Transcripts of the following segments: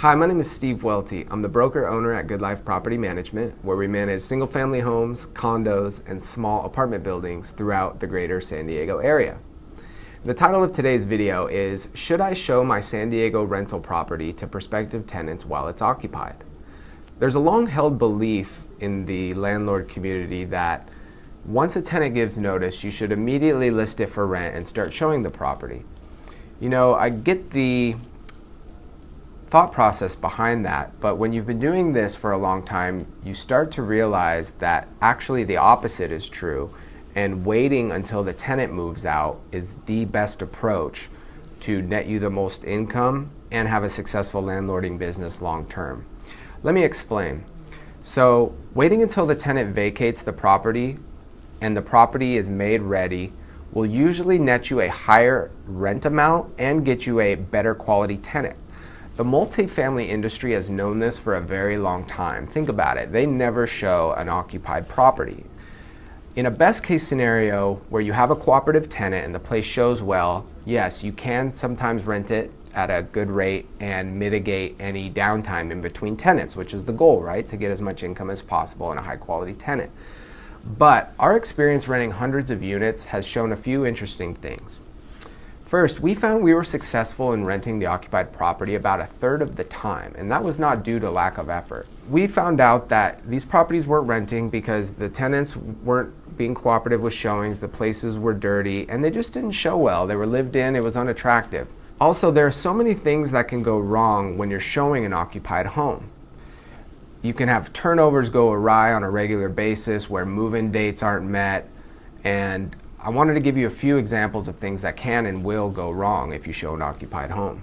Hi, my name is Steve Welty. I'm the broker owner at Good Life Property Management, where we manage single-family homes, condos, and small apartment buildings throughout the greater San Diego area. The title of today's video is, Should I Show My San Diego Rental Property to Prospective Tenants While It's Occupied? There's a long-held belief in the landlord community that once a tenant gives notice, you should immediately list it for rent and start showing the property. You know, I get the thought process behind that, but when you've been doing this for a long time, you start to realize that actually the opposite is true, and waiting until the tenant moves out is the best approach to net you the most income and have a successful landlording business long term. Let me explain. So waiting until the tenant vacates the property and the property is made ready will usually net you a higher rent amount and get you a better quality tenant. The multifamily industry has known this for a very long time. Think about it. They never show an occupied property. In a best case scenario where you have a cooperative tenant and the place shows well, yes, you can sometimes rent it at a good rate and mitigate any downtime in between tenants, which is the goal, right? To get as much income as possible in a high quality tenant. But our experience renting hundreds of units has shown a few interesting things. First, we found we were successful in renting the occupied property about a third of the time, and that was not due to lack of effort. We found out that these properties weren't renting because the tenants weren't being cooperative with showings, the places were dirty, and they just didn't show well. They were lived in, it was unattractive. Also, there are so many things that can go wrong when you're showing an occupied home. You can have turnovers go awry on a regular basis where move-in dates aren't met, and I wanted to give you a few examples of things that can and will go wrong if you show an occupied home.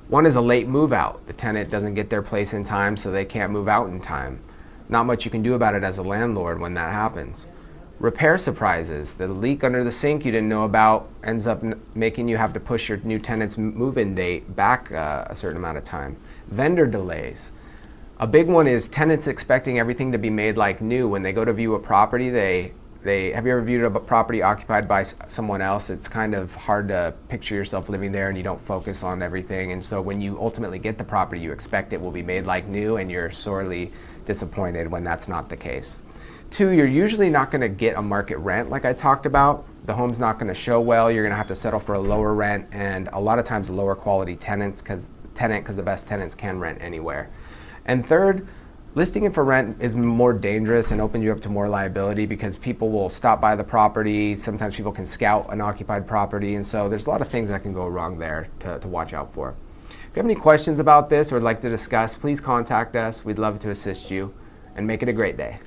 One is a late move out. The tenant doesn't get their place in time, so they can't move out in time. Not much you can do about it as a landlord when that happens. Repair surprises. The leak under the sink you didn't know about ends up making you have to push your new tenant's move-in date back a certain amount of time. Vendor delays. A big one is tenants expecting everything to be made like new. When they go to view a property, have you ever viewed a property occupied by someone else? It's kind of hard to picture yourself living there and you don't focus on everything. And so when you ultimately get the property, you expect it will be made like new and you're sorely disappointed when that's not the case. Two, you're usually not going to get a market rent like I talked about. The home's not going to show well. You're going to have to settle for a lower rent and a lot of times lower quality tenants because the best tenants can rent anywhere. And third, listing it for rent is more dangerous and opens you up to more liability because people will stop by the property. Sometimes people can scout an occupied property, and so there's a lot of things that can go wrong there to watch out for. If you have any questions about this or would like to discuss, please contact us. We'd love to assist you, and make it a great day.